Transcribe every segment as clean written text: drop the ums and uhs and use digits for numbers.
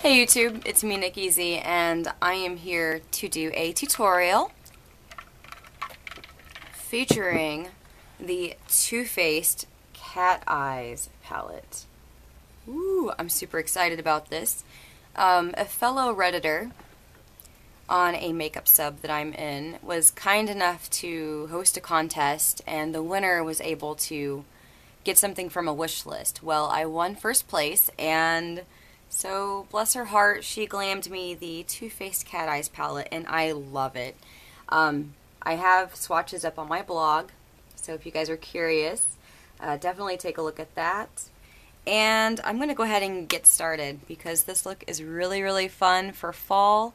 Hey YouTube, it's me Nikki and I am here to do a tutorial featuring the Too Faced Cat Eyes palette. Ooh, I'm super excited about this. A fellow Redditor on a makeup sub that I'm in was kind enough to host a contest, and the winner was able to get something from a wish list. Well, I won first place, and so bless her heart, she glammed me the Too Faced Cat Eyes palette, and I love it. I have swatches up on my blog, so if you guys are curious, definitely take a look at that. And I'm going to go ahead and get started because this look is really, really fun for fall.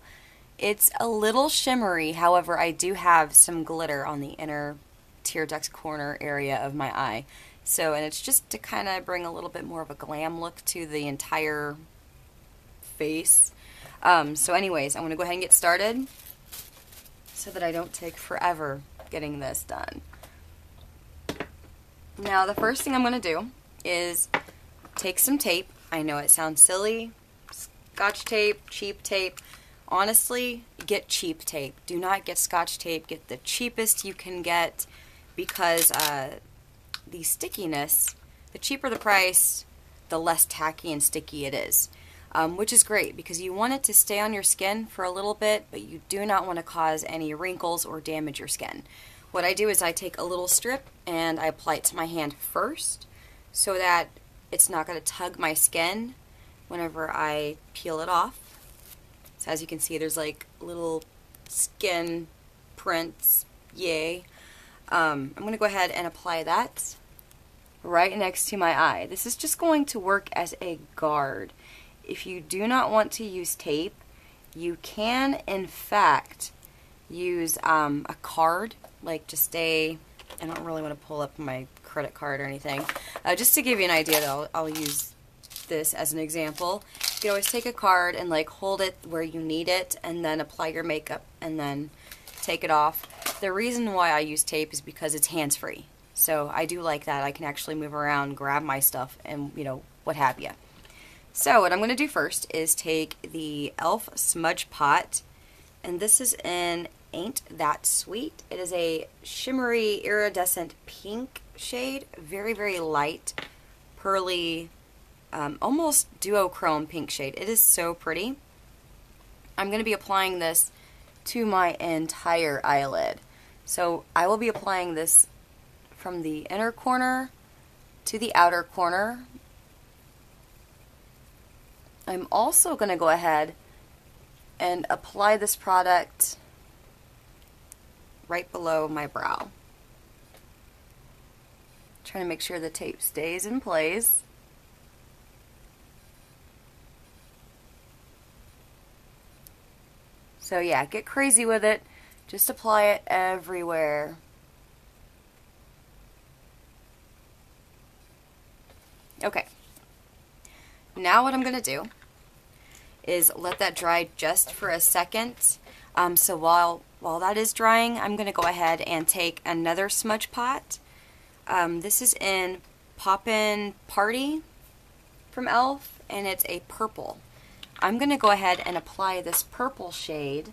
It's a little shimmery, however, I do have some glitter on the inner tear duct corner area of my eye. So, and it's just to kind of bring a little bit more of a glam look to the entire face. So anyways, I'm going to go ahead and get started so that I don't take forever getting this done. Now, the first thing I'm going to do is take some tape. I know it sounds silly. Scotch tape, cheap tape. Honestly, get cheap tape. Do not get Scotch tape. Get the cheapest you can get because the stickiness, the cheaper the price, the less tacky and sticky it is. Which is great because you want it to stay on your skin for a little bit, but you do not want to cause any wrinkles or damage your skin. What I do is I take a little strip and I apply it to my hand first so that it's not going to tug my skin whenever I peel it off. So as you can see, there's like little skin prints, yay. I'm going to go ahead and apply that right next to my eye. This is just going to work as a guard. If you do not want to use tape, you can in fact use a card, like just I don't really want to pull up my credit card or anything. Just to give you an idea though, I'll use this as an example. You can always take a card and like hold it where you need it and then apply your makeup and then take it off. The reason why I use tape is because it's hands-free. So I do like that. I can actually move around, grab my stuff, and what have you. So what I'm going to do first is take the e.l.f. Smudge Pot, and this is in Ain't That Sweet. It is a shimmery iridescent pink shade, very, very light, pearly, almost duochrome pink shade. It is so pretty. I'm going to be applying this to my entire eyelid. So I will be applying this from the inner corner to the outer corner. I'm also going to go ahead and apply this product right below my brow. Trying to make sure the tape stays in place. So yeah, get crazy with it. Just apply it everywhere. Okay. Now what I'm going to do is let that dry just for a second. So while that is drying, I'm going to go ahead and take another smudge pot. This is in Poppin Party from e.l.f. and it's a purple. I'm going to go ahead and apply this purple shade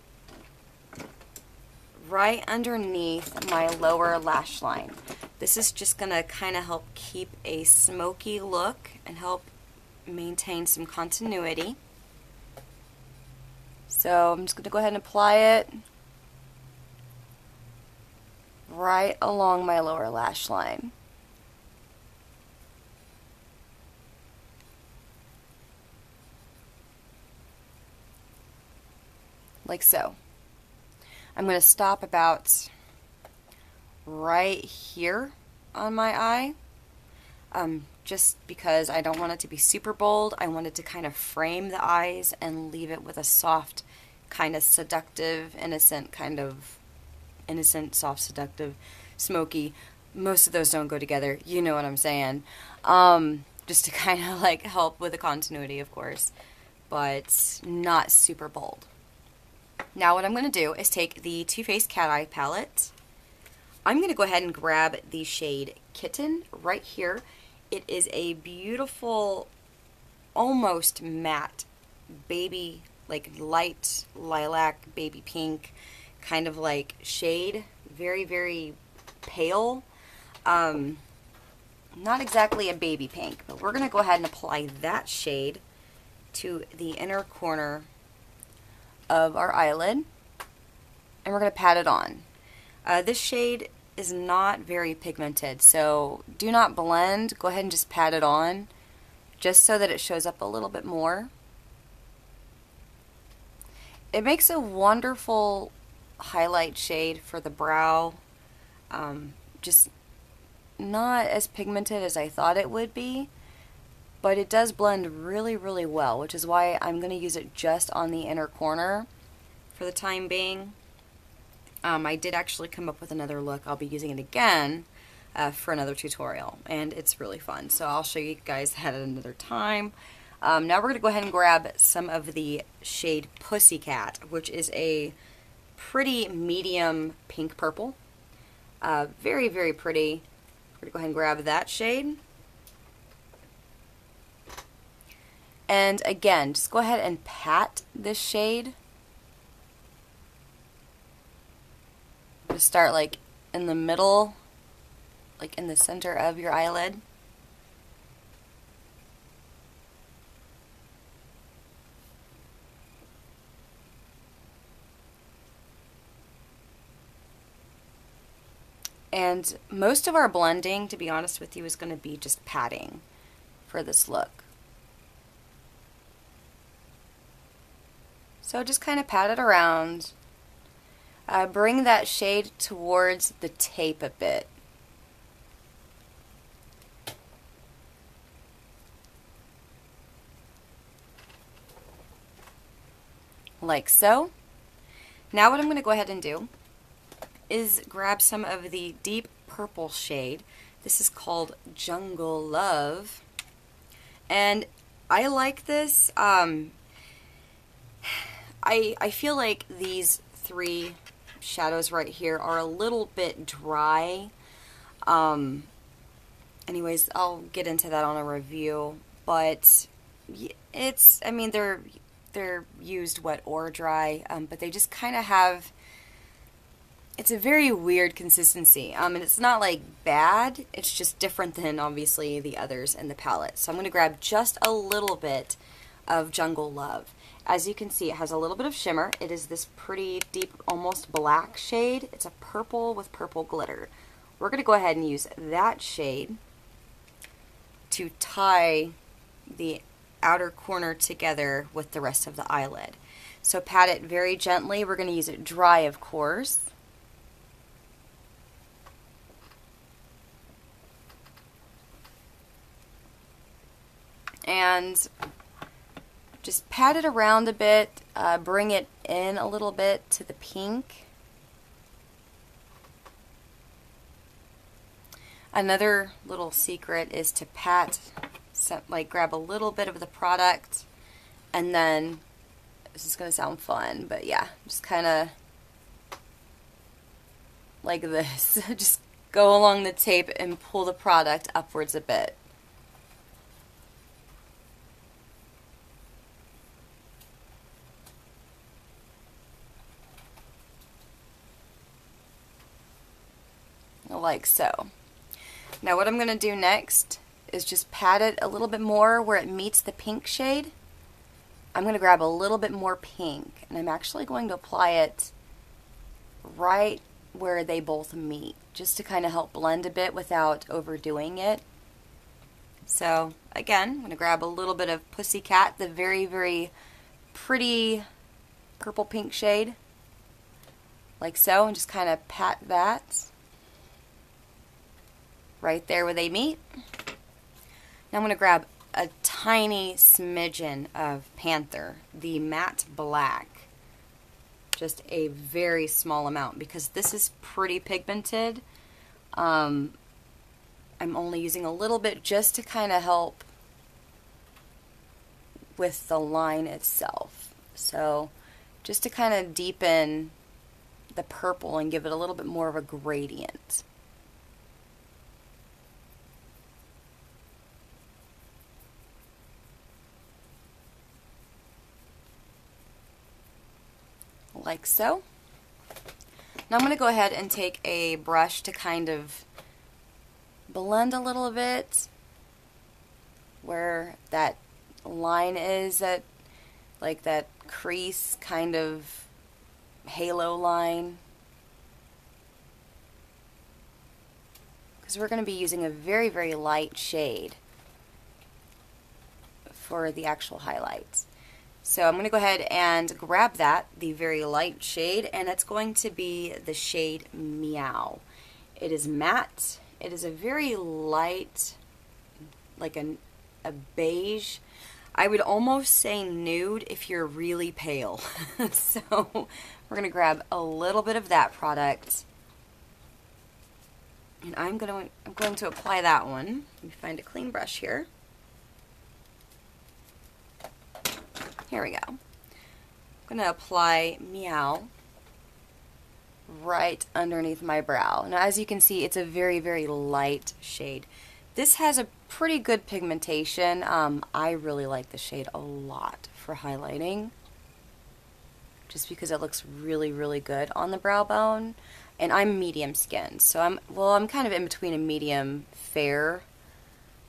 right underneath my lower lash line. This is just going to kind of help keep a smoky look and help maintain some continuity. So I'm just going to go ahead and apply it right along my lower lash line. Like so. I'm going to stop about right here on my eye. Just because I don't want it to be super bold. I want it to kind of frame the eyes and leave it with a soft, kind of seductive, innocent, soft, seductive, smoky. Most of those don't go together. You know what I'm saying. Just to kind of like help with the continuity, of course, but not super bold. Now what I'm going to do is take the Too Faced Cat Eye palette. I'm going to go ahead and grab the shade Kitten right here. It is a beautiful, almost matte baby, like light lilac, baby pink kind of like shade. Very, very pale. Not exactly a baby pink, but we're going to go ahead and apply that shade to the inner corner of our eyelid, and we're going to pat it on. This shade is not very pigmented, so do not blend. Go ahead and just pat it on, just so that it shows up a little bit more. It makes a wonderful highlight shade for the brow. Just not as pigmented as I thought it would be, but it does blend really, really well, which is why I'm going to use it just on the inner corner for the time being. I did actually come up with another look. I'll be using it again for another tutorial, and it's really fun, so I'll show you guys that at another time. Now we're going to go ahead and grab some of the shade Pussycat, which is a pretty medium pink purple. Very, very pretty. We're going to go ahead and grab that shade. And again, just go ahead and pat this shade. Just start like in the middle, like in the center of your eyelid. And most of our blending, to be honest with you, is going to be just patting for this look. So just kind of pat it around. Bring that shade towards the tape a bit. Like so. Now what I'm going to go ahead and do is grab some of the deep purple shade. This is called Jungle Love. And I like this. I feel like these three shadows right here are a little bit dry. Anyways, I'll get into that on a review, but it's, I mean, they're used wet or dry, but they just kind of have, it's a very weird consistency, and it's not like bad, it's just different than obviously the others in the palette. So I'm going to grab just a little bit of Jungle Love. As you can see, it has a little bit of shimmer. It is this pretty deep, almost black shade. It's a purple with purple glitter. We're going to go ahead and use that shade to tie the outer corner together with the rest of the eyelid. So pat it very gently. We're going to use it dry, of course. And just pat it around a bit, bring it in a little bit to the pink. Another little secret is to pat, like grab a little bit of the product, and then, this is going to sound fun, but yeah, just kind of like this. Just go along the tape and pull the product upwards a bit. Like so. Now what I'm going to do next is just pat it a little bit more where it meets the pink shade. I'm going to grab a little bit more pink, and I'm actually going to apply it right where they both meet, just to kind of help blend a bit without overdoing it. So again, I'm going to grab a little bit of Pussycat, the very, very pretty purple pink shade, like so, and just kind of pat that right there where they meet. Now I'm going to grab a tiny smidgen of Panther, the matte black. Just a very small amount because this is pretty pigmented. I'm only using a little bit just to kind of help with the line itself. So just to kind of deepen the purple and give it a little bit more of a gradient. like so. Now I'm going to go ahead and take a brush to kind of blend a little bit where that line is, that like that crease kind of halo line, because we're going to be using a very, very light shade for the actual highlights. So I'm going to go ahead and grab that, the very light shade, and it's going to be the shade Meow. It is matte. It is a very light, like a beige. I would almost say nude if you're really pale. So we're going to grab a little bit of that product, and I'm going to apply that one. Let me find a clean brush here. Here we go. I'm going to apply Meow right underneath my brow. Now, as you can see, it's a very, very light shade. This has a pretty good pigmentation. I really like the shade a lot for highlighting, just because it looks really, really good on the brow bone. And I'm medium skinned, so I'm kind of in between a medium fair.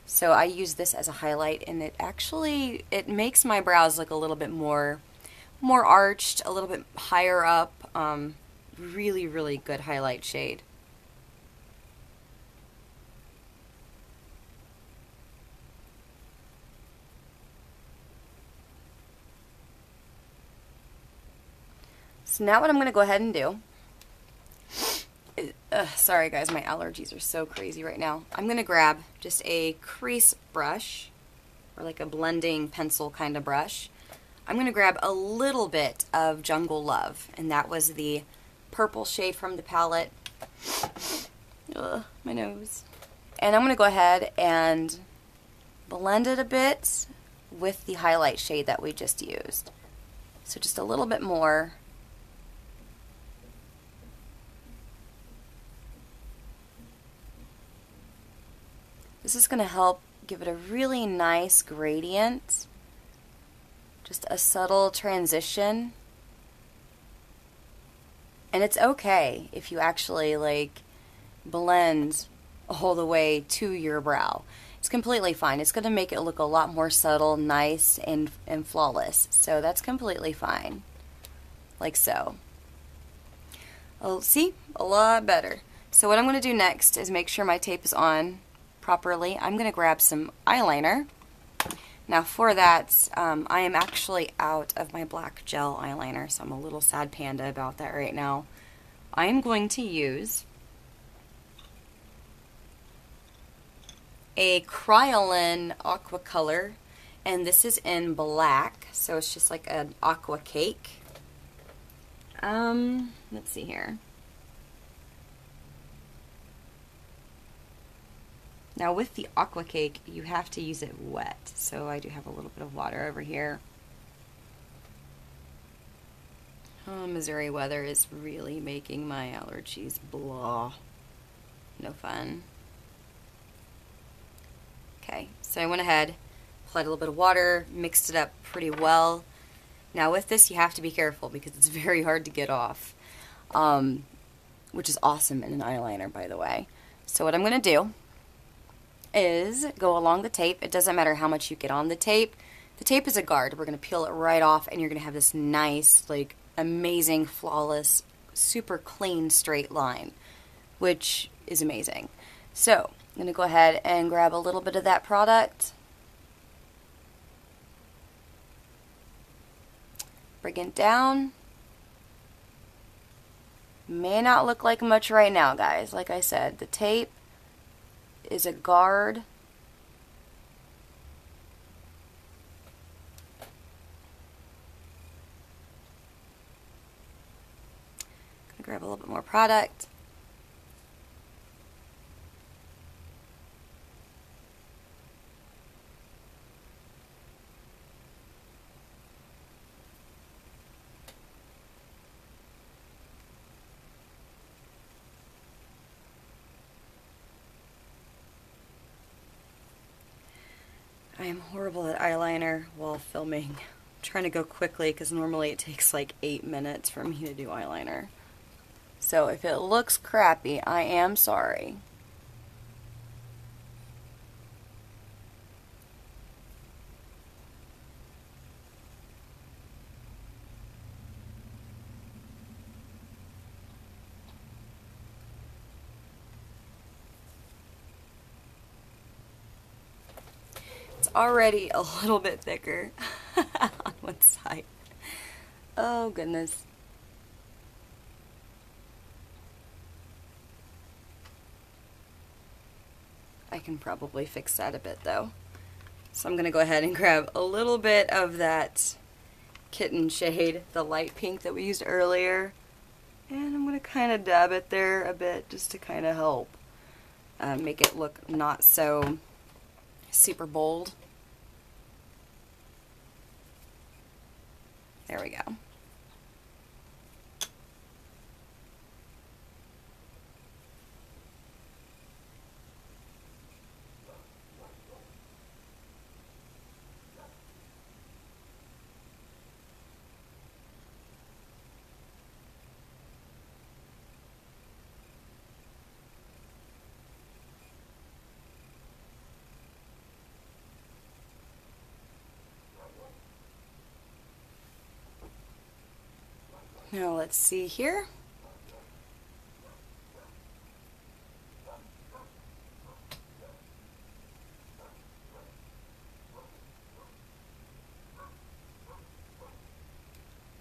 So I use this as a highlight, and it makes my brows look a little bit more arched, a little bit higher up. Really, really good highlight shade. So now what I'm going to go ahead and do sorry guys, my allergies are so crazy right now. I'm going to grab just a crease brush, or like a blending pencil kind of brush. I'm going to grab a little bit of Jungle Love, and that was the purple shade from the palette. Ugh, my nose. And I'm going to go ahead and blend it a bit with the highlight shade that we just used. So just a little bit more. This is going to help give it a really nice gradient, just a subtle transition. And it's okay if you actually like blend all the way to your brow. It's completely fine. It's going to make it look a lot more subtle, nice, and flawless. So that's completely fine. Like so. Oh, see? A lot better. So what I'm going to do next is make sure my tape is on properly. I'm going to grab some eyeliner. Now for that, I am actually out of my black gel eyeliner, so I'm a little sad panda about that right now. I am going to use a Kryolan Aquacolor, and this is in black, so it's just like an aqua cake. Let's see here. Now with the aqua cake, you have to use it wet, so I do have a little bit of water over here. Oh, Missouri weather is really making my allergies blah. No fun. Okay, so I went ahead, applied a little bit of water, mixed it up pretty well. Now with this, you have to be careful because it's very hard to get off, which is awesome in an eyeliner, by the way. So what I'm going to do is go along the tape. It doesn't matter how much you get on the tape. The tape is a guard. We're going to peel it right off, and you're going to have this nice, like, amazing, flawless, super clean, straight line, which is amazing. So I'm going to go ahead and grab a little bit of that product. Bring it down. May not look like much right now, guys. Like I said, the tape is a guard. Gonna grab a little bit more product. I am horrible at eyeliner while filming. trying to go quickly because normally it takes like 8 minutes for me to do eyeliner. So if it looks crappy, I am sorry. It's already a little bit thicker on one side. Oh goodness. I can probably fix that a bit though. So I'm going to go ahead and grab a little bit of that kitten shade, the light pink that we used earlier, and I'm going to kind of dab it there a bit just to kind of help make it look not so super bold. There we go. Now let's see here.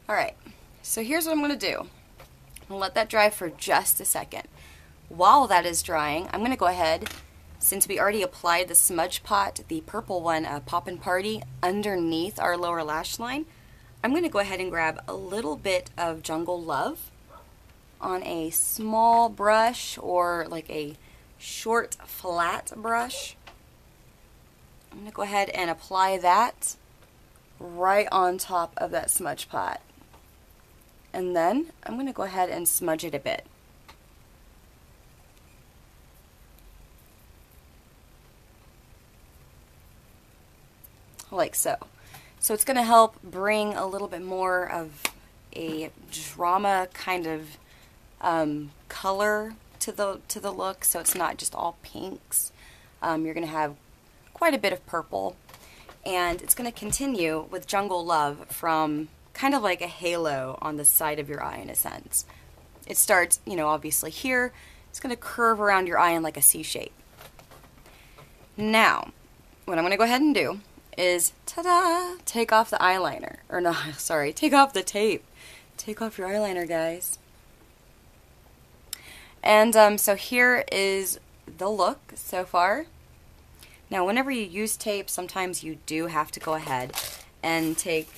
Alright, so here's what I'm going to do. I'm going to let that dry for just a second. While that is drying, I'm going to go ahead, since we already applied the smudge pot, the purple one, Poppin' Party, underneath our lower lash line, I'm going to go ahead and grab a little bit of Jungle Love on a small brush or like a short flat brush. I'm going to go ahead and apply that right on top of that smudge pot. And then I'm going to go ahead and smudge it a bit. Like so. So it's going to help bring a little bit more of a drama kind of color to the look, so it's not just all pinks. You're going to have quite a bit of purple, and it's going to continue with Jungle Love from kind of like a halo on the side of your eye in a sense. It starts, you know, obviously here. It's going to curve around your eye in like a C shape. Now, what I'm going to go ahead and do is, ta-da, take off the eyeliner. Or no, sorry, take off the tape. Take off your eyeliner, guys. And so here is the look so far. Now, whenever you use tape, sometimes you do have to go ahead and take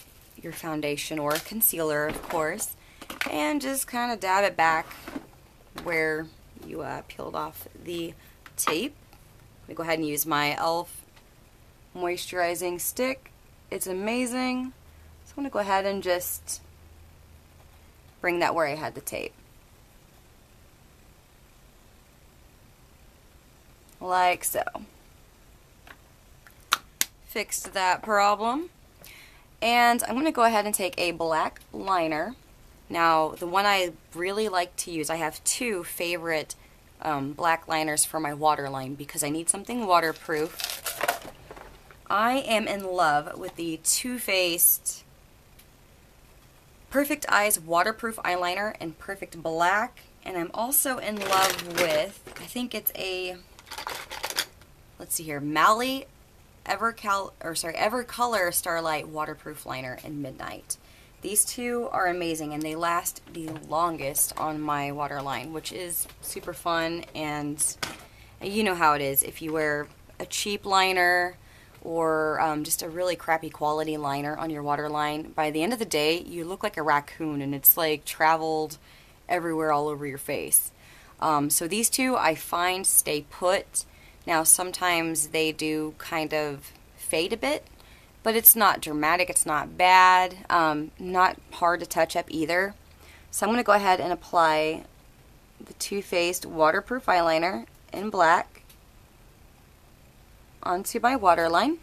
your foundation or concealer, of course, and just kind of dab it back where you peeled off the tape. I'm going to go ahead and use my e.l.f. moisturizing stick. It's amazing. So I'm going to go ahead and just bring that where I had the tape. Like so. Fixed that problem. And I'm going to go ahead and take a black liner. Now, the one I really like to use, I have two favorite black liners for my waterline because I need something waterproof. I am in love with the Too Faced Perfect Eyes Waterproof Eyeliner in Perfect Black. And I'm also in love with, I think it's a, let's see here, Maui Evercolor Starlight Waterproof Liner in Midnight. These two are amazing and they last the longest on my waterline, which is super fun. And you know how it is. If you wear a cheap liner or just a really crappy quality liner on your waterline, by the end of the day, you look like a raccoon and it's like traveled everywhere all over your face. So these two I find stay put. Now sometimes they do kind of fade a bit, but it's not dramatic, it's not bad, not hard to touch up either. So I'm going to go ahead and apply the Too Faced Waterproof Eyeliner in black onto my waterline.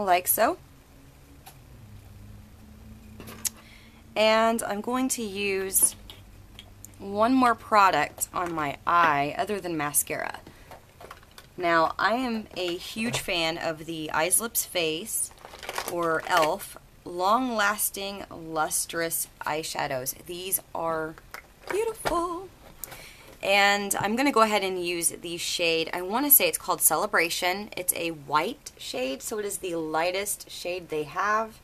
like so. And I'm going to use one more product on my eye other than mascara. Now, I am a huge fan of the Eyes Lips Face, or e.l.f. Long Lasting Lustrous Eyeshadows. These are beautiful. And I'm going to go ahead and use the shade, I want to say it's called Celebration. It's a white shade, so it is the lightest shade they have.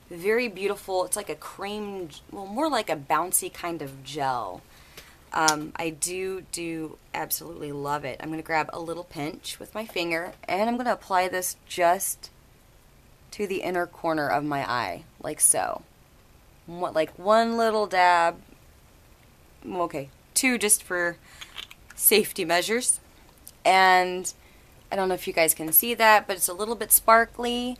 Very beautiful. It's like a cream, well, more like a bouncy kind of gel. I do absolutely love it. I'm going to grab a little pinch with my finger, and I'm going to apply this just to the inner corner of my eye, like so. Like one little dab. Okay, two just for safety measures. And I don't know if you guys can see that, but it's a little bit sparkly.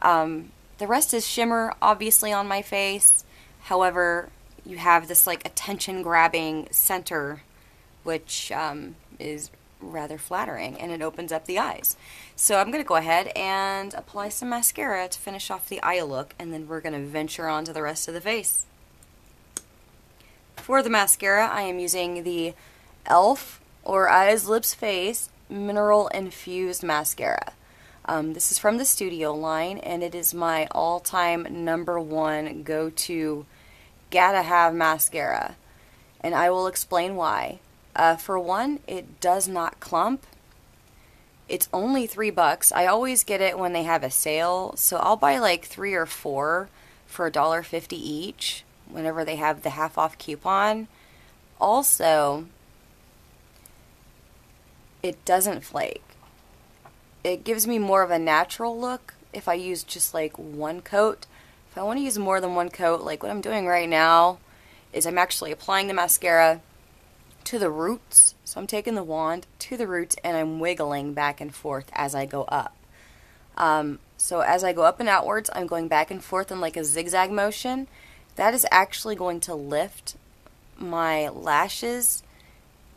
The rest is shimmer, obviously, on my face. However, you have this like attention-grabbing center, which is rather flattering, and it opens up the eyes. So I'm going to go ahead and apply some mascara to finish off the eye look, and then we're going to venture on to the rest of the face. For the mascara, I am using the e.l.f. or Eyes Lips Face Mineral Infused Mascara. This is from the Studio line, and it is my all-time #1 go-to gotta have mascara, and I will explain why. For one, it does not clump. It's only $3. I always get it when they have a sale, so I'll buy like 3 or 4 for $1.50 each whenever they have the half-off coupon. Also, it doesn't flake. It gives me more of a natural look if I use just like one coat. If I want to use more than one coat, like what I'm doing right now is I'm actually applying the mascara to the roots. So I'm taking the wand to the roots and I'm wiggling back and forth as I go up. So as I go up and outwards, I'm going back and forth in like a zigzag motion. That is actually going to lift my lashes,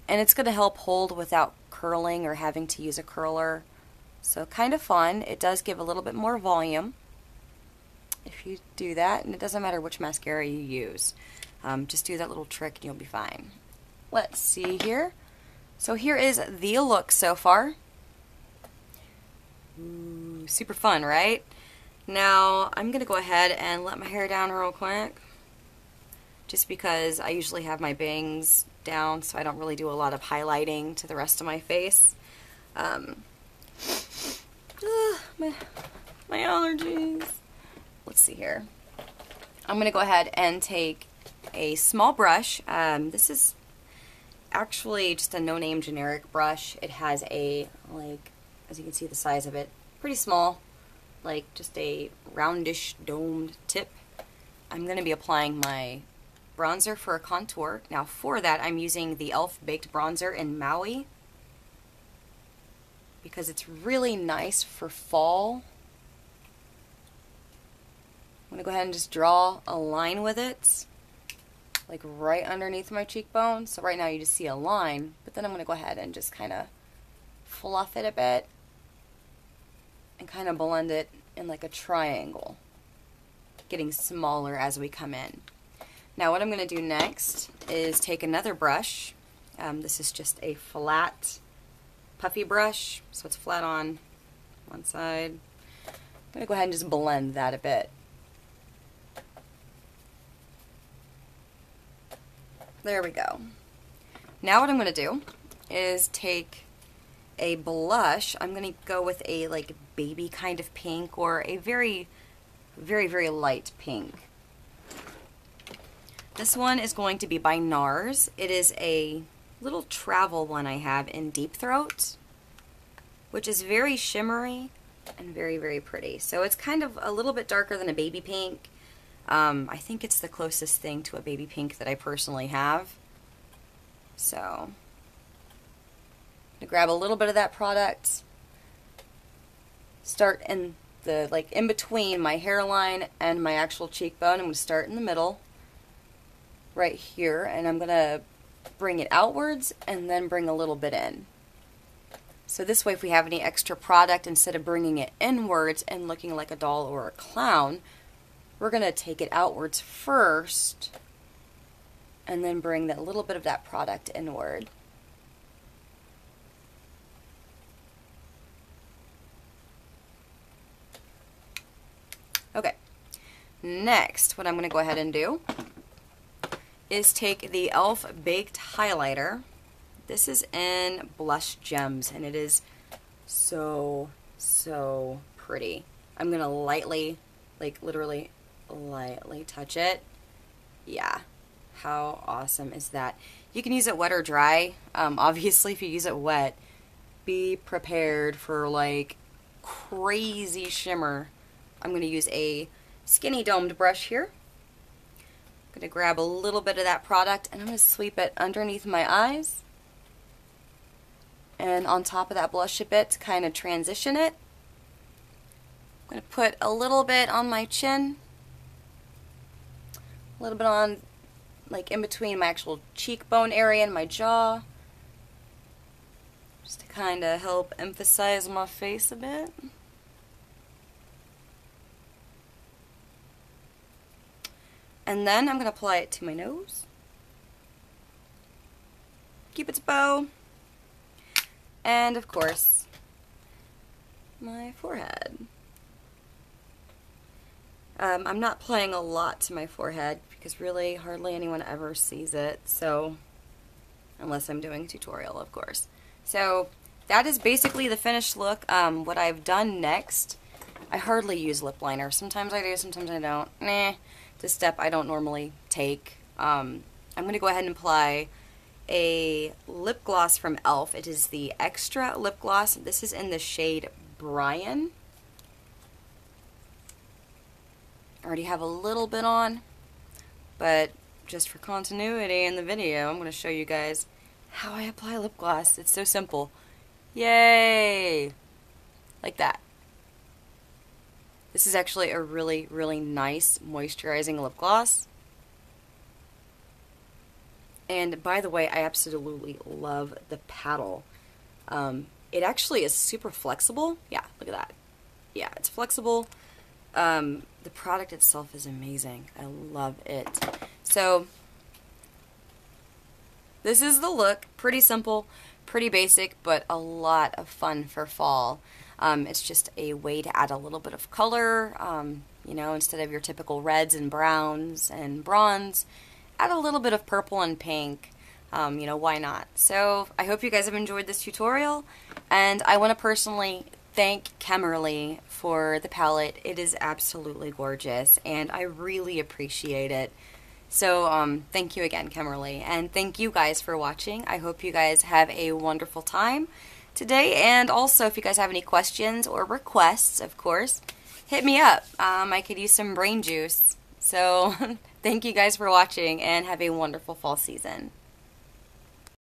and it's going to help hold without curling or having to use a curler. So kind of fun. It does give a little bit more volume if you do that, and it doesn't matter which mascara you use. Just do that little trick and you'll be fine. Let's see here. So here is the look so far. Ooh, super fun, right? Now I'm going to go ahead and let my hair down real quick, just because I usually have my bangs down, so I don't really do a lot of highlighting to the rest of my face. My allergies. Let's see here. I'm going to go ahead and take a small brush. This is actually just a no-name generic brush. It has a, like, as you can see the size of it, pretty small, like just a roundish domed tip. I'm going to be applying my bronzer for a contour. Now for that I'm using the e.l.f. Baked Bronzer in Maui, because it's really nice for fall. I'm going to go ahead and just draw a line with it, like right underneath my cheekbone. So right now you just see a line, but then I'm going to go ahead and just kind of fluff it a bit and kind of blend it in like a triangle, getting smaller as we come in. Now what I'm going to do next is take another brush. This is just a flat, puffy brush, so it's flat on one side. I'm going to go ahead and just blend that a bit. There we go. Now what I'm going to do is take a blush. I'm going to go with a like baby kind of pink, or a very, very, very light pink. This one is going to be by Nars. It is a little travel one I have in Deep Throat, which is very shimmery and very, very pretty. So it's kind of a little bit darker than a baby pink. I think it's the closest thing to a baby pink that I personally have. So I'm going to grab a little bit of that product, start in the, like in between my hairline and my actual cheekbone. I'm going to start in the middle right here, and I'm going to bring it outwards and then bring a little bit in. So this way, if we have any extra product, instead of bringing it inwards and looking like a doll or a clown, we're going to take it outwards first and then bring that little bit of that product inward. Okay, next what I'm going to go ahead and do is take the e.l.f. Baked Highlighter. This is in Blush Gems, and it is so, so pretty. I'm going to lightly, like literally lightly touch it. Yeah, how awesome is that? You can use it wet or dry. Obviously, if you use it wet, be prepared for like crazy shimmer. I'm going to use a skinny domed brush here. I'm going to grab a little bit of that product and I'm going to sweep it underneath my eyes and on top of that blush a bit to kind of transition it. I'm going to put a little bit on my chin, a little bit on like in between my actual cheekbone area and my jaw, just to kind of help emphasize my face a bit. And then I'm going to apply it to my nose. Cupid's bow. And of course, my forehead. I'm not applying a lot to my forehead because really hardly anyone ever sees it, so unless I'm doing a tutorial, of course. So that is basically the finished look. What I've done next, I hardly use lip liner. Sometimes I do, sometimes I don't. It's a step I don't normally take. I'm going to go ahead and apply a lip gloss from e.l.f. It is the Extra Lip Gloss. This is in the shade Brian. I already have a little bit on, but just for continuity in the video, I'm going to show you guys how I apply lip gloss. It's so simple. Yay! Like that. This is actually a really, really nice moisturizing lip gloss. And by the way, I absolutely love the paddle. It actually is super flexible. Yeah, look at that. Yeah, it's flexible. The product itself is amazing. I love it. So this is the look. Pretty simple, pretty basic, but a lot of fun for fall. It's just a way to add a little bit of color, you know, instead of your typical reds and browns and bronze, add a little bit of purple and pink. You know, why not? So I hope you guys have enjoyed this tutorial, and I want to personally thank Kimberly for the palette. It is absolutely gorgeous, and I really appreciate it. So thank you again, Kimberly, and thank you guys for watching. I hope you guys have a wonderful time today, and also if you guys have any questions or requests, of course, hit me up. I could use some brain juice. So thank you guys for watching, and have a wonderful fall season.